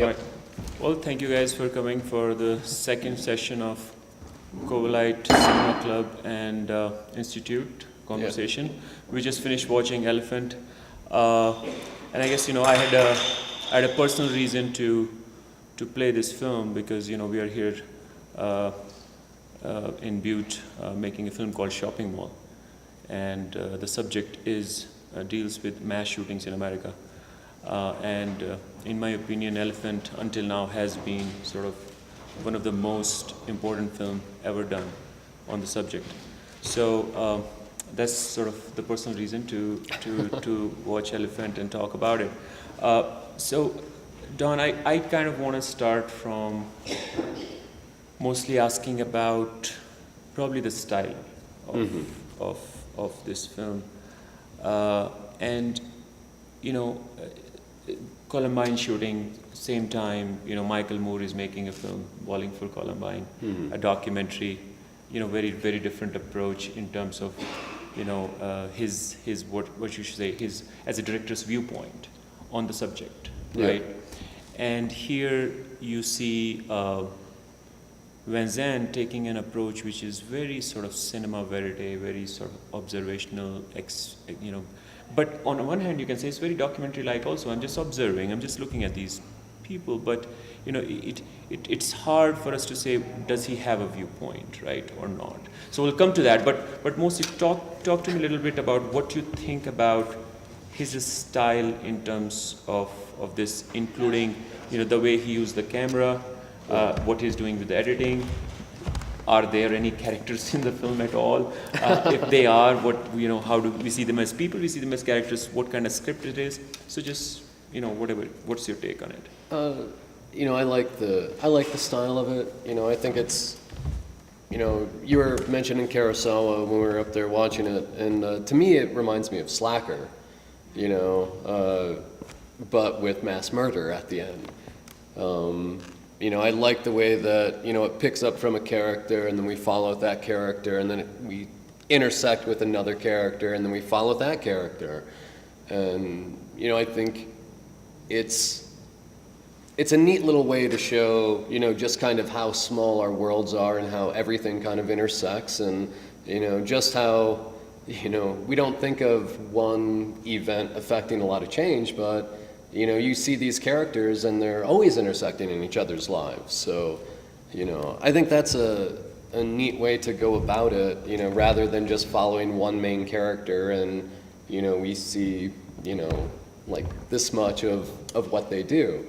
Yep. Right. Well, thank you guys for coming for the second session of Covellite Cinema Club and Institute conversation. Yep. We just finished watching Elephant, and I guess I had a personal reason to play this film because we are here in Butte making a film called Shopping Mall, and the subject deals with mass shootings in America. In my opinion, Elephant until now has been sort of one of the most important film ever done on the subject. So that's sort of the personal reason to watch Elephant and talk about it. So Don, I kind of want to start from mostly asking about probably the style of this film. Columbine shooting, same time, Michael Moore is making a film, Bowling for Columbine, a documentary, very, very different approach in terms of, his what you should say, his, as a director's viewpoint on the subject, right? And here you see Van Zandt taking an approach which is very sort of cinema verite, very sort of observational, but on one hand, you can say it's very documentary-like also. I'm just observing, I'm just looking at these people, but it's hard for us to say, does he have a viewpoint, right, or not? So we'll come to that, but mostly talk to me a little bit about what you think about his style in terms of this, including, the way he used the camera, what he's doing with the editing. Are there any characters in the film at all? If they are, how do we see them as people? We see them as characters. What kind of script it is? So just, whatever. What's your take on it? I like the style of it. I think it's, you were mentioning Kurosawa when we were up there watching it, and to me it reminds me of Slacker, but with mass murder at the end. I like the way that, it picks up from a character and then we follow that character and then we intersect with another character and then we follow that character. And, I think it's a neat little way to show, just kind of how small our worlds are and how everything kind of intersects and, just how, we don't think of one event affecting a lot of change, but you see these characters and they're always intersecting in each other's lives. So, I think that's a neat way to go about it, rather than just following one main character and, we see, like this much of what they do.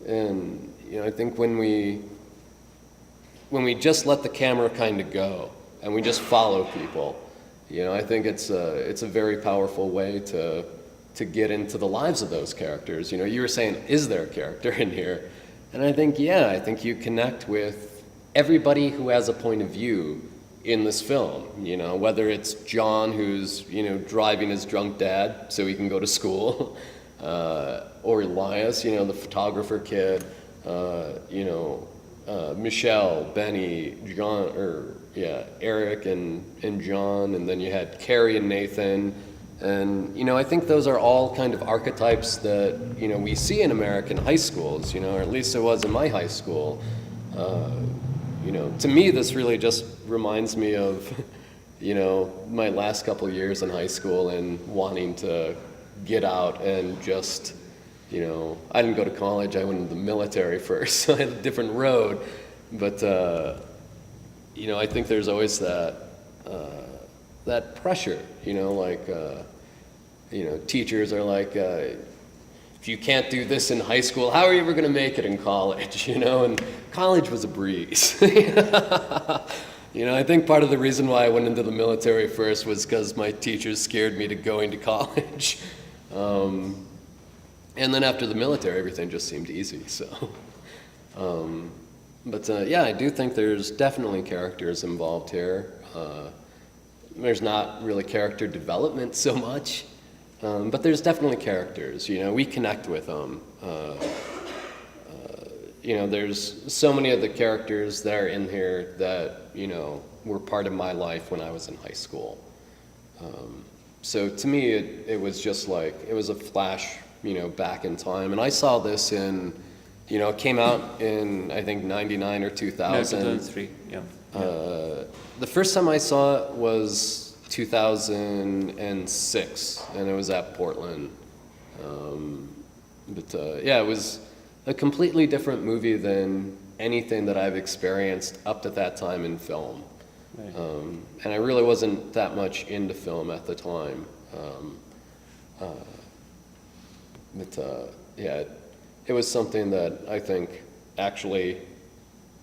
And, I think when we just let the camera kind of go and we just follow people, I think it's a very powerful way to get into the lives of those characters. You were saying, is there a character in here? And I think you connect with everybody who has a point of view in this film, whether it's John who's, driving his drunk dad so he can go to school, or Elias, the photographer kid, Michelle, Benny, John, Eric and John, and then you had Carrie and Nathan. And, I think those are all kind of archetypes that, we see in American high schools, or at least it was in my high school. To me, this really just reminds me of, my last couple of years in high school and wanting to get out and just, I didn't go to college, I went into the military first, so I had a different road. But, I think there's always that pressure, teachers are like, if you can't do this in high school, how are you ever going to make it in college, and college was a breeze. I think part of the reason why I went into the military first was because my teachers scared me to going to college. And then after the military, everything just seemed easy, so. I do think there's definitely characters involved here. There's not really character development so much, but there's definitely characters, we connect with them. There's so many of the characters that are in here that, were part of my life when I was in high school. So to me, it was just like, it was a flash, back in time. And I saw this in You know, it came out in, I think, 99 or No, 2000. 2003. Yeah. The first time I saw it was 2006, and it was at Portland. Yeah, it was a completely different movie than anything that I've experienced up to that time in film. Right. And I really wasn't that much into film at the time. Yeah, it was something that I think actually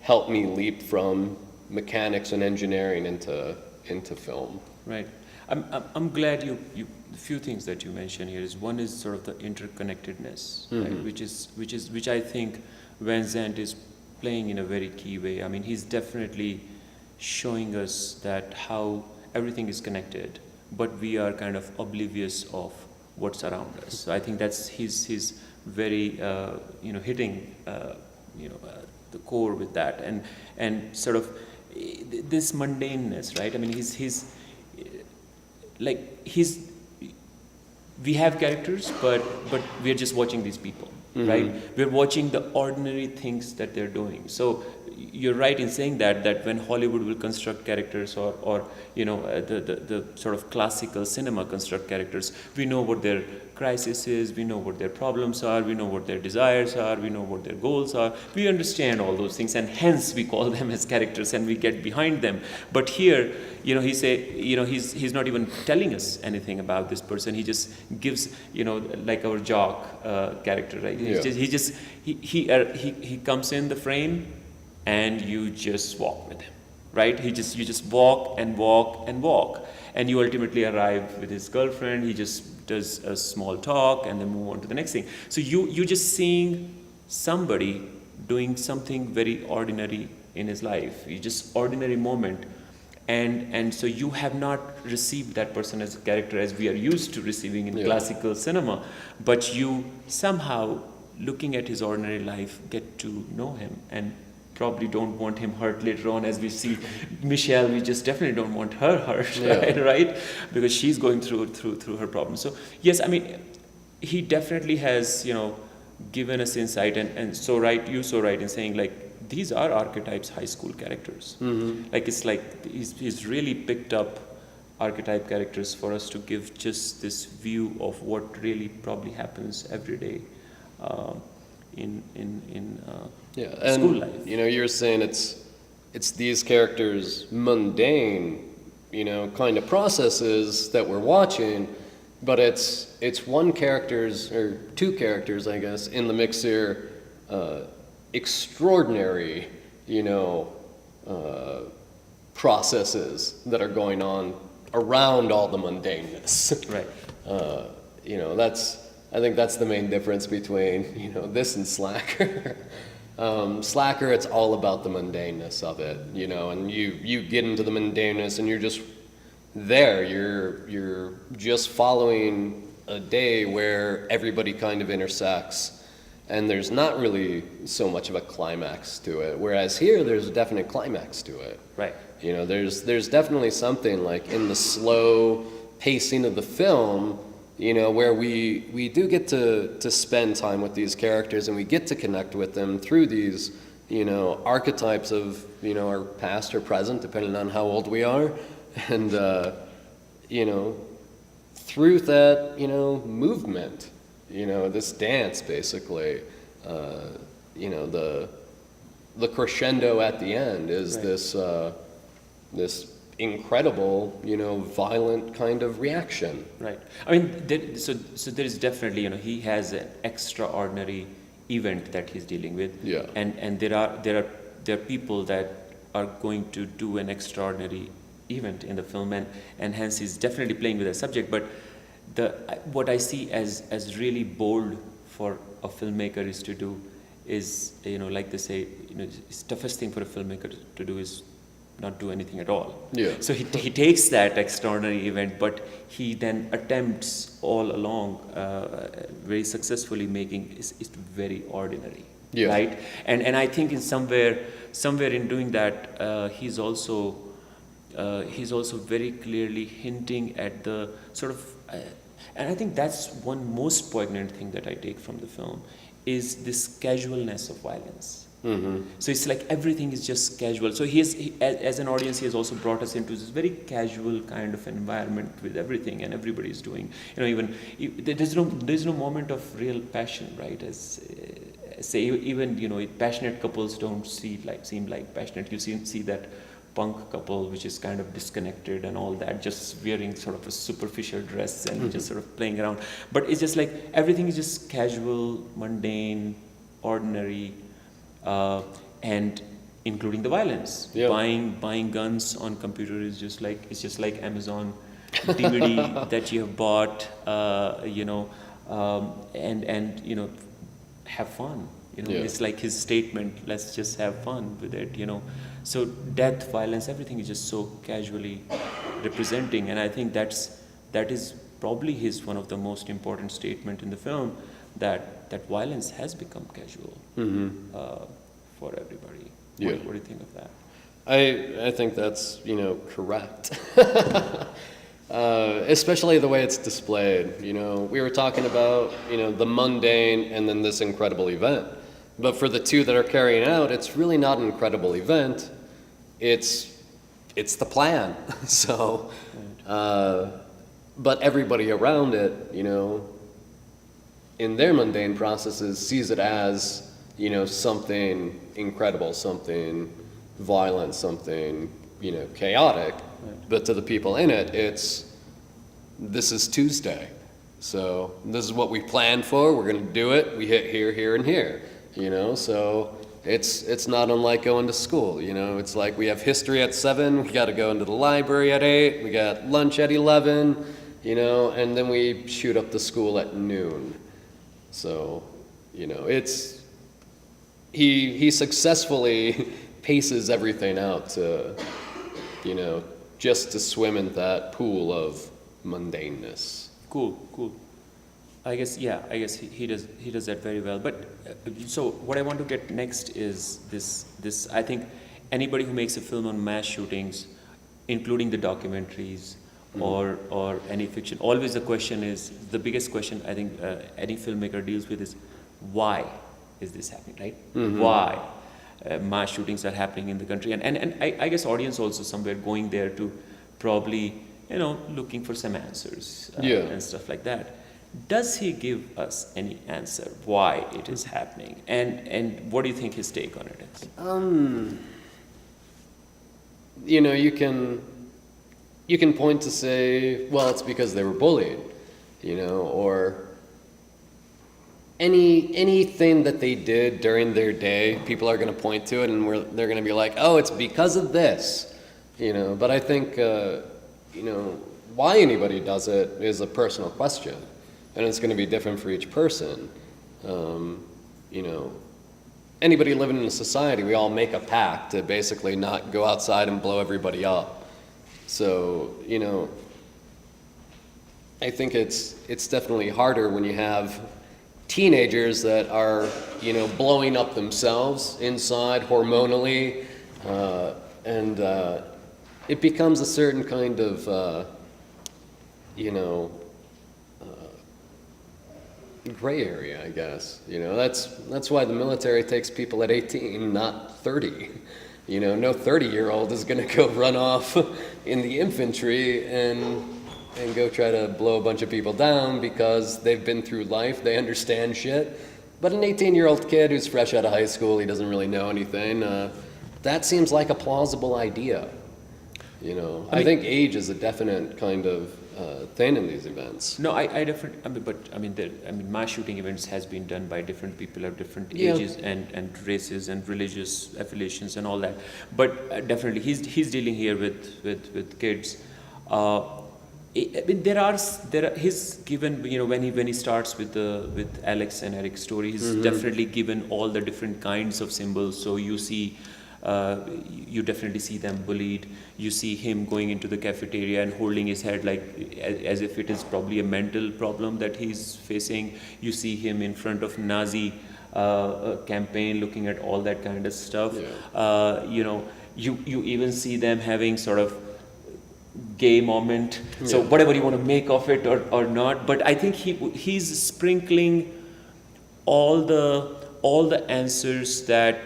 helped me leap from mechanics and engineering into film. Right. I'm glad the few things that you mentioned here is one is sort of the interconnectedness, right? Which I think Van Sant is playing in a very key way. I mean, he's definitely showing us that how everything is connected, but we are kind of oblivious of what's around us. So I think that's his very hitting the core with that, and sort of this mundaneness, right? I mean, we have characters, but we are just watching these people, right? We're watching the ordinary things that they're doing. So you're right in saying that when Hollywood will construct characters, or the sort of classical cinema construct characters, we know what their crisis is, we know what their problems are, we know what their desires are, we know what their goals are. We understand all those things, and hence we call them as characters and we get behind them. But here, he's not even telling us anything about this person. He just gives, like our jock character, right? Yeah. He comes in the frame, and you just walk with him, right? You just walk and walk and walk, and you ultimately arrive with his girlfriend. He just does a small talk and then move on to the next thing. So you're just seeing somebody doing something very ordinary in his life. You just ordinary moment, and so you have not received that person as a character as we are used to receiving in classical cinema, but you somehow, looking at his ordinary life, get to know him and probably don't want him hurt later on. As we see Michelle, we just definitely don't want her hurt, right? Because she's going through her problems. So yes, I mean, he definitely has given us insight, and so right in saying, like, these are archetypes, high school characters. Like, it's like he's really picked up archetype characters for us to give just this view of what really probably happens every day in school life. You're saying it's these characters' mundane, kind of processes that we're watching, but it's one character's, or two characters, I guess, in the mix here, extraordinary, processes that are going on around all the mundaneness. Right. I think that's the main difference between, this and Slacker. Slacker, it's all about the mundaneness of it, and you get into the mundaneness and you're just there. You're just following a day where everybody kind of intersects, and there's not really so much of a climax to it. Whereas here, there's a definite climax to it. Right. There's definitely something like in the slow pacing of the film, where we do get to spend time with these characters, and we get to connect with them through these, archetypes of, our past or present, depending on how old we are. And, through that, movement, this dance, basically, the crescendo at the end is this incredible, violent kind of reaction. Right. I mean, so there is definitely, he has an extraordinary event that he's dealing with. Yeah. And there are people that are going to do an extraordinary event in the film, and hence he's definitely playing with a subject. But what I see as really bold for a filmmaker is to do is, like they say, it's the toughest thing for a filmmaker to do is not do anything at all. Yeah. So he takes that extraordinary event, but he then attempts all along very successfully making it very ordinary. Yeah. Right. And I think in somewhere in doing that, he's also very clearly hinting at the sort of, and I think that's one most poignant thing that I take from the film, is this casualness of violence. Mm-hmm. So it's like everything is just casual. So as an audience, he has also brought us into this very casual kind of environment with everything, and everybody is doing, even there's no moment of real passion, right? As say even passionate couples don't seem like passionate. You see that punk couple which is kind of disconnected and all that, just wearing sort of a superficial dress and just sort of playing around. But it's just like everything is just casual, mundane, ordinary. And including the violence. Yeah. Buying guns on computer is just like Amazon DVD that you have bought, and have fun. Yeah. It's like his statement. Let's just have fun with it. So death, violence, everything is just so casually representing, and I think that is probably one of the most important statement in the film, that violence has become casual. For everybody. Yeah. What do you think of that? I think that's, correct. Especially the way it's displayed. We were talking about, the mundane and then this incredible event. But for the two that are carrying out, it's really not an incredible event. It's the plan. So, but everybody around it, in their mundane processes sees it as, something incredible, something violent, something, chaotic. Right. But to the people in it, this is Tuesday. So this is what we planned for. We're going to do it. We hit here, here, and here, So it's not unlike going to school, It's like we have history at 7. We got to go into the library at 8. We got lunch at 11, and then we shoot up the school at noon. So, he successfully paces everything out to, just to swim in that pool of mundaneness. Cool. I guess he does that very well. But so what I want to get next is this. I think anybody who makes a film on mass shootings, including the documentaries or any fiction, always the biggest question I think any filmmaker deals with is why is this happening, right? Why mass shootings are happening in the country, and I guess audience also somewhere going there to probably looking for some answers and stuff like that. Does he give us any answer why it is happening, and what do you think his take on it is? You can point to say, well, it's because they were bullied, or anything that they did during their day, people are going to point to it and they're going to be like, oh, it's because of this, But I think, why anybody does it is a personal question, and it's going to be different for each person. Anybody living in a society, we all make a pact to basically not go outside and blow everybody up. So, I think it's definitely harder when you have teenagers that are, blowing up themselves inside hormonally, and it becomes a certain kind of, gray area, I guess. That's why the military takes people at 18, not 30. No 30-year-old is going to go run off in the infantry and go try to blow a bunch of people down because they've been through life, they understand shit. But an 18-year-old kid who's fresh out of high school, he doesn't really know anything, that seems like a plausible idea. I think age is a definite kind of thing in these events. No, I definitely, mass shooting events has been done by different people of different ages and races and religious affiliations and all that. But definitely, he's dealing here with kids. He's given, when he starts with Alex and Eric's story, he's definitely given all the different kinds of symbols. So you see. You definitely see them bullied. You see him going into the cafeteria and holding his head as if it is probably a mental problem that he's facing. You see him in front of Nazi campaign looking at all that kind of stuff. Yeah. You even see them having sort of gay moment. Yeah. So whatever you want to make of it or not, but I think he's sprinkling all the answers that,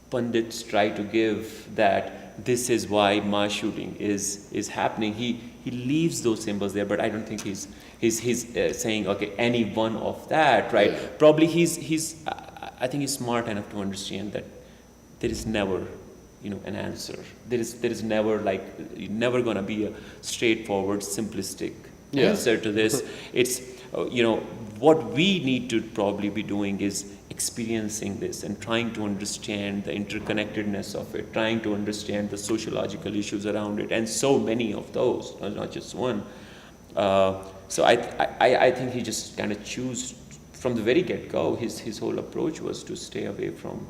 pundits try to give, that this is why mass shooting is happening. He leaves those symbols there, but I don't think he's saying, okay, any one of that, right? Yeah. Probably I think he's smart enough to understand that there is never, an answer. There is never never gonna be a straightforward, simplistic answer to this. It's what we need to probably be doing is experiencing this and trying to understand the interconnectedness of it, trying to understand the sociological issues around it, and so many of those, not just one. So I think he just kind of chose from the very get-go. His whole approach was to stay away from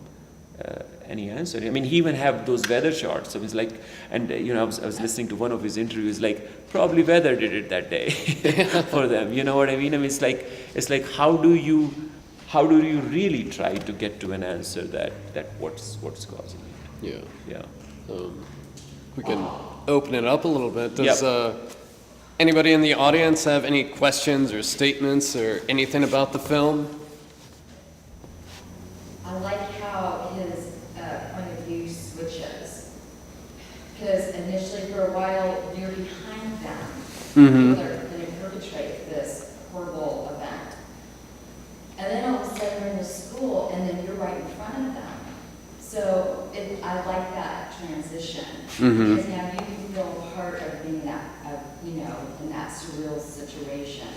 any answer. I mean, he even have those weather shots. So it's like, and I was listening to one of his interviews. Like, probably weather did it that day for them. You know what I mean? I mean, it's like how do you really try to get to an answer that what's causing it? Yeah. We can open it up a little bit. Does anybody in the audience have any questions or statements or anything about the film? I like how his point of view switches. Because initially, for a while, you're behind them. People are going to perpetrate this horrible event. And then all of a sudden, you're in the school, and then you're right in front of them. So I like that transition. Because now you can feel part of being that, in that surreal situation.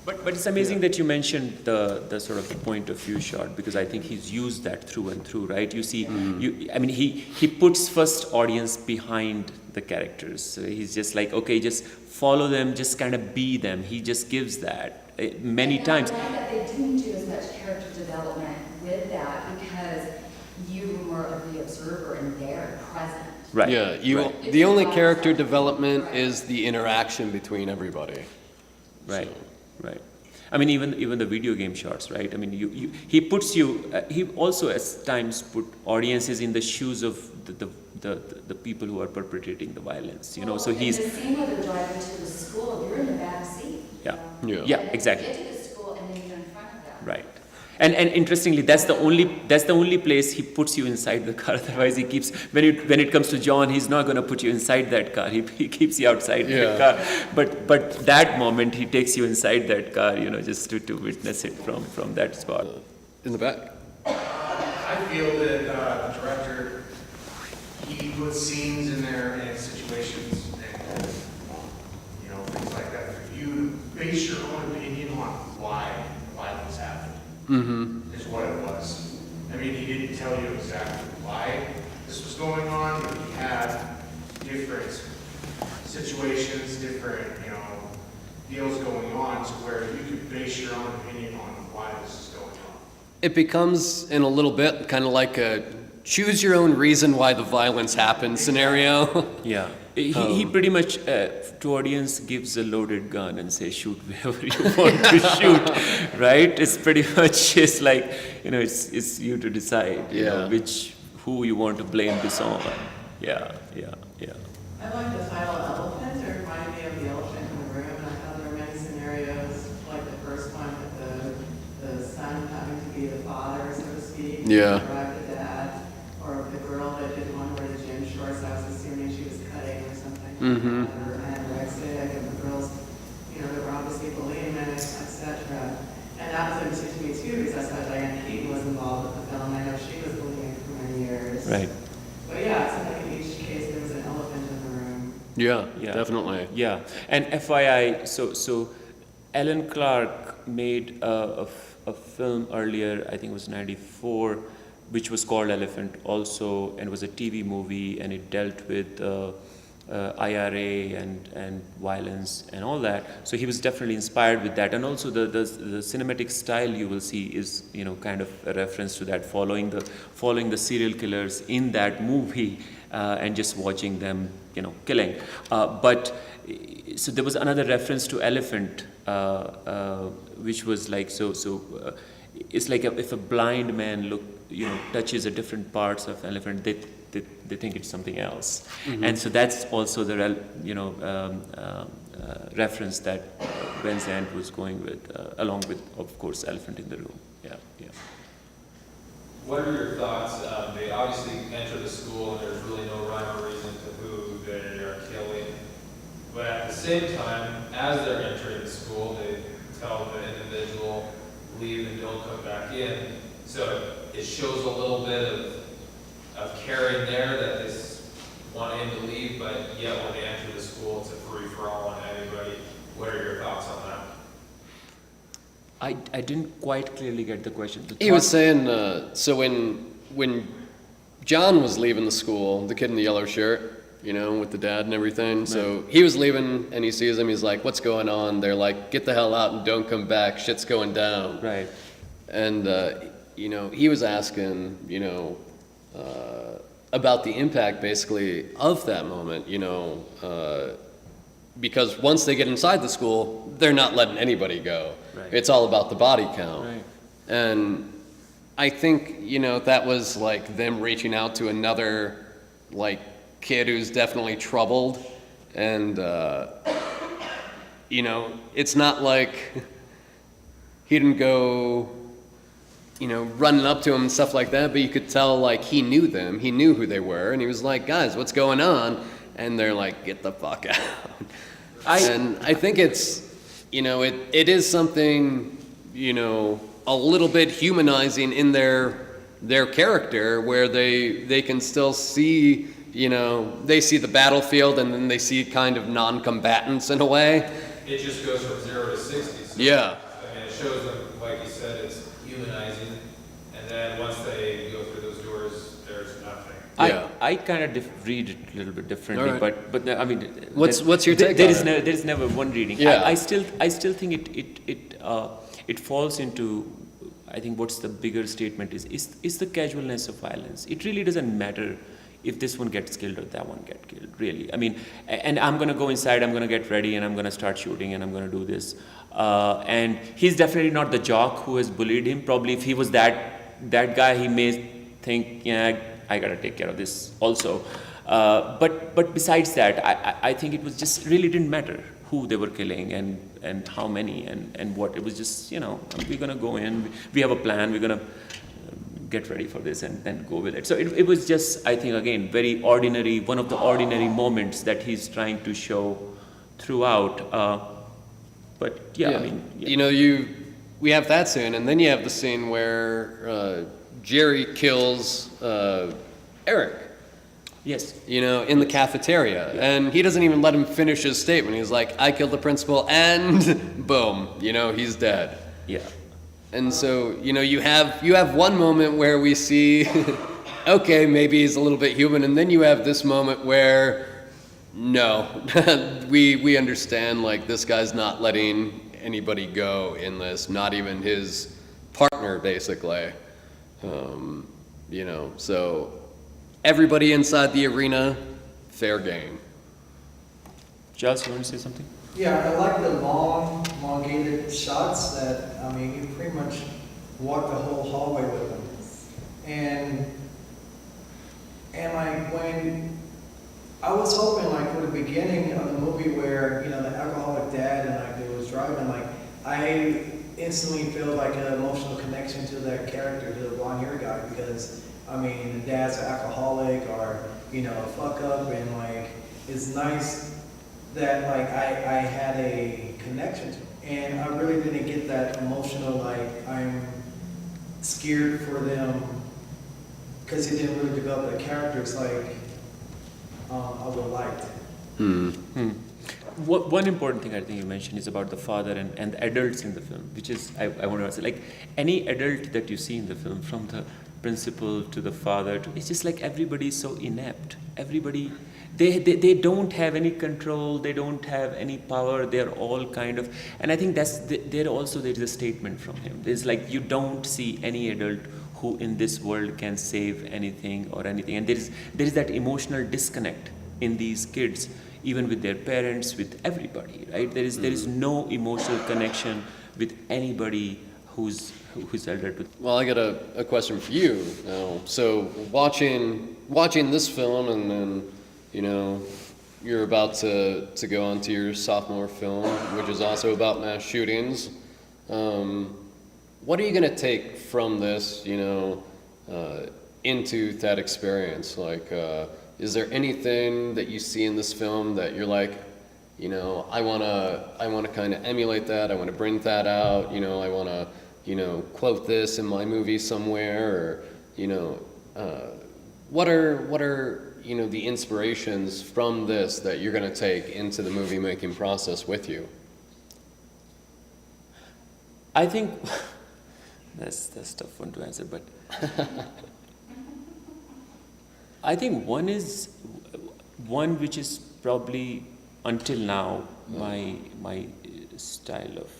But it's amazing that you mentioned the sort of the point of view shot, because I think he's used that through and through, right? You see, he puts first audience behind the characters. So he's just like, okay, just follow them, just kind of be them. He just gives that many times. I like that they didn't do as much character development with that, because you were more of the observer and there, present. Right. Yeah. The only character development is the interaction between everybody. Right. Right. I mean, even the video game shots, right? I mean, he puts you. He also at times put audiences in the shoes of the people who are perpetrating the violence. So he's. In the scene where they're driving to the school, you're in the back seat. Yeah, exactly. You get to the school and then you're in front of them. Right. And interestingly, that's the only place he puts you inside the car. Otherwise, he keeps when it comes to John, he's not going to put you inside that car. He keeps you outside that car. But that moment, he takes you inside that car, just to witness it from that spot. In the back. I feel that the director, he puts scenes in there and situations and things like that for you to base your own opinion on why violence happened. Is what it was. I mean, he didn't tell you exactly why this was going on, but he had different situations, different, deals going on to where you could base your own opinion on why this is going on. It becomes, in a little bit, kind of like a choose your own reason why the violence happened scenario. Yeah. He pretty much, to audience, gives a loaded gun and says, shoot wherever you want to shoot, right? It's pretty much, it's like, it's you to decide, who you want to blame this on. Yeah. I like the title Elephant. It reminded me of the elephant in the room, and I thought there were many scenarios, like the first one with the son having to be the father, so to speak, drive the dad, or the girl that didn't want to wear the gym shorts. I was assuming she was cutting or something, or anorexic, and the girls, that were obviously bullying men, etc. And that was interesting to me too, because I saw Diane Keaton was involved with the film. I know she was bullying for many years. Right. But yeah, it seemed like in each case there was an elephant in the room. Yeah, definitely. Yeah, and FYI, so Alan Clark made a film earlier, I think it was '94, which was called Elephant also, and was a TV movie, and it dealt with IRA and violence and all that. So he was definitely inspired with that, and also the cinematic style you will see is kind of a reference to that, following the serial killers in that movie and just watching them killing. But so there was another reference to elephant, which was like it's like if a blind man touches a different parts of elephant, they think it's something else, and so that's also the reference that Van Zandt was going with, along with, of course, Elephant in the Room. Yeah, yeah. What are your thoughts? They obviously enter the school and there's really no rhyme or reason to who they are killing. But at the same time, as they're entering the school, they tell the individual, leave and don't come back in. So it shows a little bit of caring there that they want him to leave, but yet when they enter the school, it's a free-for-all on anybody. What are your thoughts on that? I didn't quite clearly get the question. He was saying, so when John was leaving the school, the kid in the yellow shirt, you know, with the dad and everything, so he was leaving and he sees him, he's like, what's going on? They're like, get the hell out and don't come back, shit's going down. Right. And, you know, he was asking, you know, about the impact basically of that moment, you know, because once they get inside the school, they're not letting anybody go. Right. It's all about the body count. Right. And I think, you know, that was like them reaching out to another, like, kid who's definitely troubled. And, you know, it's not like he didn't go, you know, running up to him and stuff like that, but you could tell, like, he knew them, he knew who they were, and he was like, guys, what's going on? And they're like, get the fuck out. And I think it's, you know, it is something, you know, a little bit humanizing in their character, where they can still see, you know, they see the battlefield and then they see kind of non-combatants in a way. It just goes from 0 to 60. So Yeah. I mean, it shows them, like you said, it's humanizing, and then once they go through those doors, there's nothing. Yeah. I kind of read it a little bit differently, All right. but I mean, What's your take there on is it? there is never one reading. Yeah. I still think it falls into, I think what's the bigger statement is the casualness of violence. It really doesn't matter if this one gets killed or that one gets killed, really. I mean, and I'm going to go inside, I'm going to get ready, and I'm going to start shooting, and I'm going to do this. And he's definitely not the jock who has bullied him. Probably if he was that guy, he may think, yeah, I got to take care of this also. But besides that, I think it was just really didn't matter who they were killing and how many and what. It was just, you know, we're going to go in, we have a plan, we're going to get ready for this and then go with it. So it was just, I think, again, very ordinary, one of the ordinary moments that he's trying to show throughout. But yeah, I mean, yeah. You know, we have that scene, and then you have the scene where Jerry kills Eric. Yes. You know, in the cafeteria, and he doesn't even let him finish his statement. He's like, I killed the principal, and boom, you know, he's dead. Yeah. And so, you know, you have one moment where we see, okay, maybe he's a little bit human, and then you have this moment where, no, we understand, like, this guy's not letting anybody go in this, not even his partner, basically. You know, so everybody inside the arena, fair game. Charles, you want to say something? Yeah, I like the long, elongated shots that, I mean, you pretty much walk the whole hallway with them. And like when, I was hoping like for the beginning of the movie where, you know, the alcoholic dad and like it was driving, like I instantly feel like an emotional connection to that character, to the blonde hair guy, because I mean, the dad's an alcoholic or, you know, a fuck up, and like, it's nice that like I had a connection to him. And I really didn't get that emotional, like I'm scared for them, because he didn't really develop the characters like I would like. One important thing I think you mentioned is about the father and the adults in the film, which is, I want to say, like any adult that you see in the film, from the principal to the father, it's just like everybody is so inept. Everybody, they don't have any control, they don't have any power, they're all kind of, and I think there is a statement from him. There's like, you don't see any adult who in this world can save anything or anything, and there is that emotional disconnect in these kids, even with their parents, with everybody, right? There is no emotional connection with anybody who's elder to. Well, I got a question for you now. So watching this film and then, you know, you're about to go on to your sophomore film, which is also about mass shootings. What are you going to take from this, into that experience? Like, is there anything that you see in this film that you're like, I wanna kind of emulate that. I want to bring that out. I want to, quote this in my movie somewhere, or, what are the inspirations from this that you're going to take into the movie making process with you? I think that's a tough one to answer, but I think one which is probably until now my style of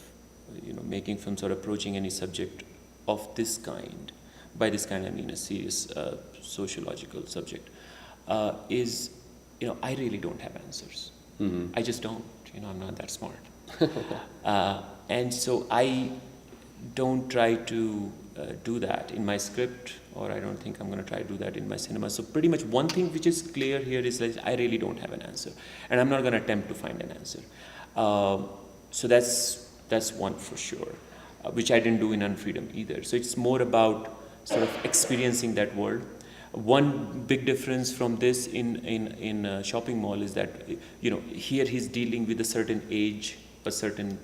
making films or approaching any subject of this kind. By this kind I mean a serious sociological subject. Is I really don't have answers. Mm-hmm. I just don't. I'm not that smart. And so I don't try to do that in my script, or I don't think I'm going to try to do that in my cinema. So pretty much one thing which is clear here is that I really don't have an answer, and I'm not going to attempt to find an answer. So that's one for sure, which I didn't do in Unfreedom either. So it's more about sort of experiencing that world. One big difference from this in Shopping Mall is that here he's dealing with a certain age, a certain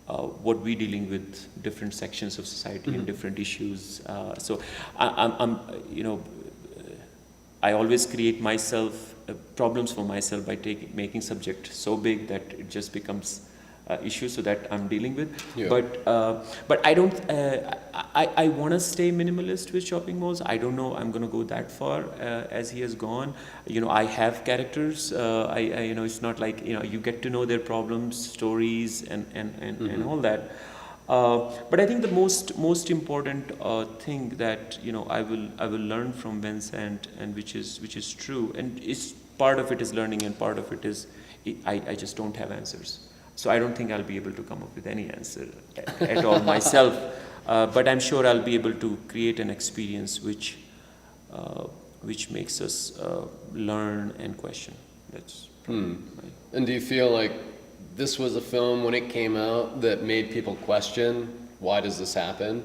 what we're dealing with different sections of society and different issues. So I'm I always create myself problems for myself by making subject so big that it just becomes issue, so that I'm dealing with. Yeah. But I don't. I want to stay minimalist with Shopping Malls. I don't know I'm going to go that far as he has gone. I have characters. It's not like you get to know their problems, stories, and all that. But I think the most important thing that I will learn from Vincent, and which is true, and it's part of it is learning, and part of it is I just don't have answers. So I don't think I'll be able to come up with any answer at all myself. But I'm sure I'll be able to create an experience which makes us learn and question. That's probably And do you feel like this was a film when it came out that made people question, why does this happen?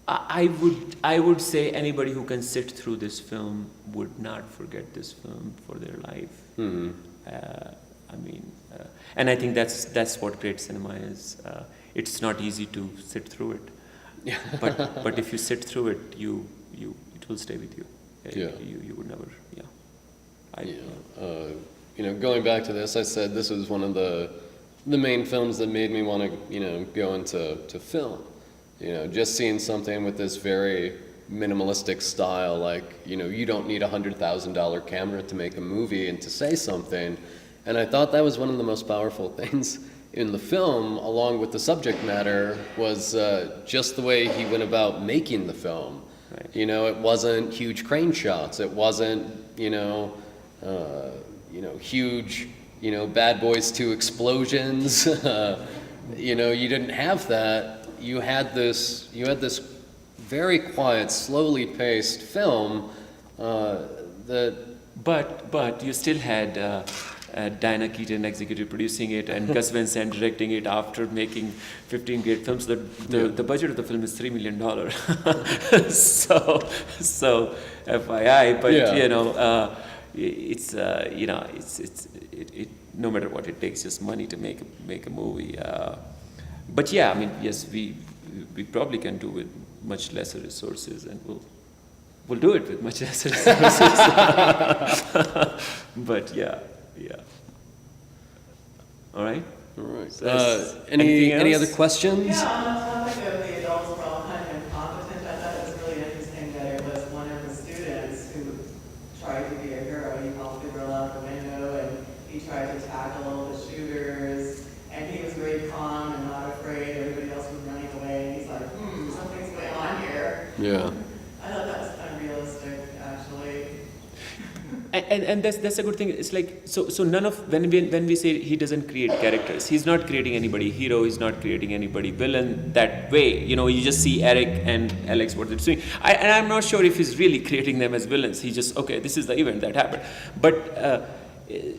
I would say anybody who can sit through this film would not forget this film for their life. And I think that's what great cinema is. It's not easy to sit through it, but if you sit through it, it will stay with you. You would never. Going back to this, I said this was one of the main films that made me want to go into film. Just seeing something with this very minimalistic style, like you don't need $100,000 camera to make a movie and to say something. And I thought that was one of the most powerful things in the film, along with the subject matter, was just the way he went about making the film. Right. It wasn't huge crane shots. It wasn't, huge, Bad Boys 2 explosions. You didn't have that. You had this very quiet, slowly paced film that. But you still had. Diana Keaton executive producing it, and Gus Van Sant directing it after making 15 great films. The budget of the film is $3 million. so FYI, but it's no matter what, it takes just money to make a movie. But yeah, yes, we probably can do with much lesser resources, and we'll do it with much lesser resources. But yeah. All right. So any other questions? Yeah, on the topic of the adults were all kind of incompetent, I thought it was really interesting that it was one of the students who tried to be a hero. He helped the girl out the window, and he tried to tackle the shooters, and he was very calm and not afraid. Everybody else was running away, and he's like, something's going on here. Yeah. I thought that was kind of realistic, actually. And that's a good thing. It's like so none of when we say he doesn't create characters, he's not creating anybody hero, he's not creating anybody villain that way. You know, you just see Eric and Alex what they're doing. And I'm not sure if he's really creating them as villains. He just, okay, this is the event that happened. But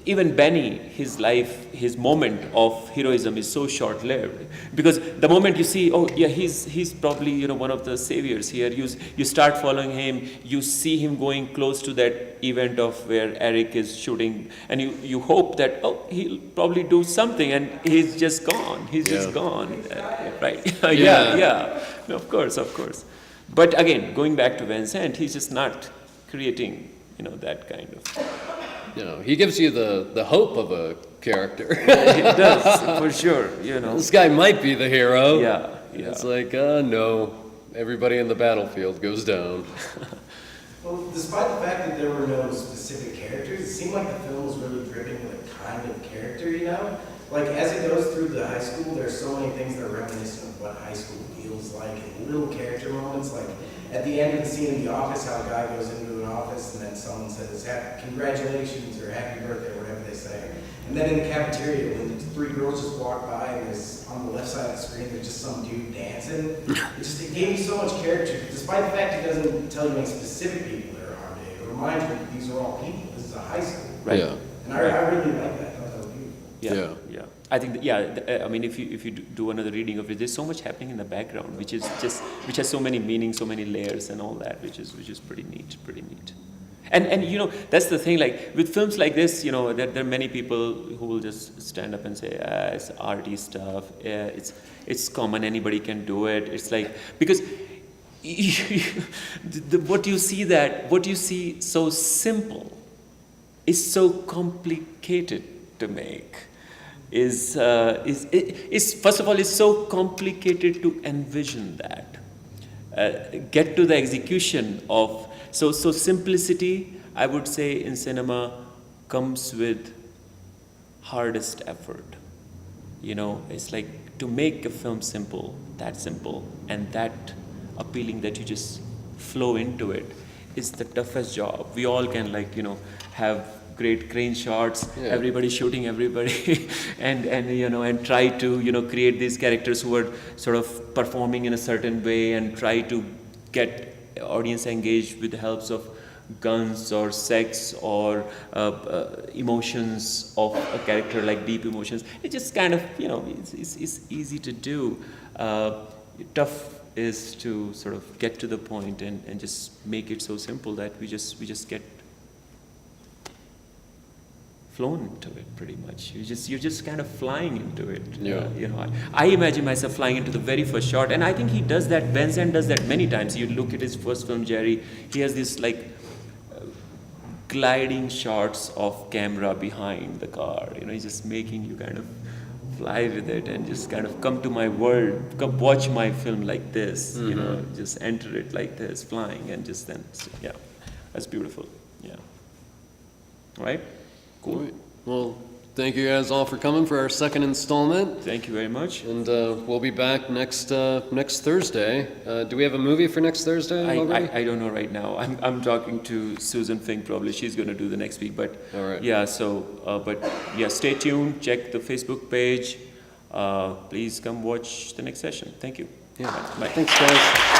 even Benny, his life, his moment of heroism is so short-lived, because the moment you see, oh yeah, he's probably, you know, one of the saviors here. You start following him. You see him going close to that event of where Eric is shooting, and you hope that, oh, he'll probably do something, and he's just gone. He's just gone, right? Yeah. No, of course. But again, going back to Vincent, he's just not creating, you know, that kind of. You know, he gives you the hope of a character. It does, for sure, you know. This guy might be the hero. Yeah. It's like, no, everybody in the battlefield goes down. Well, despite the fact that there were no specific characters, it seemed like the film was really driven with a kind of character, you know? Like, as it goes through the high school, there's so many things that are reminiscent of what high school feels like, and little character moments, like at the end of the scene in the office, how a guy goes into an office and then someone says, congratulations, or happy birthday, or whatever they say. And then in the cafeteria, when the three girls just walk by and there's, on the left side of the screen, there's just some dude dancing. It gave me so much character, despite the fact it doesn't tell you any specific people that are harmed. It reminds me that these are all people. This is a high school. Right. Yeah. And I really like that. I thought that was beautiful. Yeah. I think I mean, if you do another reading of it, there's so much happening in the background, which has so many meanings, so many layers, and all that, which is pretty neat. And you know, that's the thing. Like with films like this, you know, there are many people who will just stand up and say, it's arty stuff. It's common. Anybody can do it. It's like, because what you see so simple is so complicated to make. Is first of all, it's so complicated to envision that. Get to the execution of, so simplicity, I would say, in cinema comes with hardest effort. You know, it's like to make a film simple, and that appealing that you just flow into it is the toughest job. We all can, like, you know, have great crane shots, everybody shooting everybody, and you know, and try to, you know, create these characters who are sort of performing in a certain way, and try to get audience engaged with the helps of guns or sex or emotions of a character, like deep emotions. It just kind of, you know, it's easy to do. Tough is to sort of get to the point and just make it so simple that we just get flown into it pretty much. You're just kind of flying into it. Yeah. You know, I imagine myself flying into the very first shot, and I think he does that. Vincent does that many times. You look at his first film, Jerry. He has this like gliding shots of camera behind the car. You know, he's just making you kind of fly with it and just kind of come to my world, come watch my film like this. You know, just enter it like this, flying, and just then, yeah, that's beautiful. Yeah. Right. Cool. All right. Well, thank you guys all for coming for our second installment. Thank you very much. And we'll be back next Thursday. Do we have a movie for next Thursday already? I don't know right now. I'm talking to Susan Fink. Probably she's going to do the next week. But all right. Yeah. So stay tuned. Check the Facebook page. Please come watch the next session. Thank you. Yeah. Bye. Thanks, guys.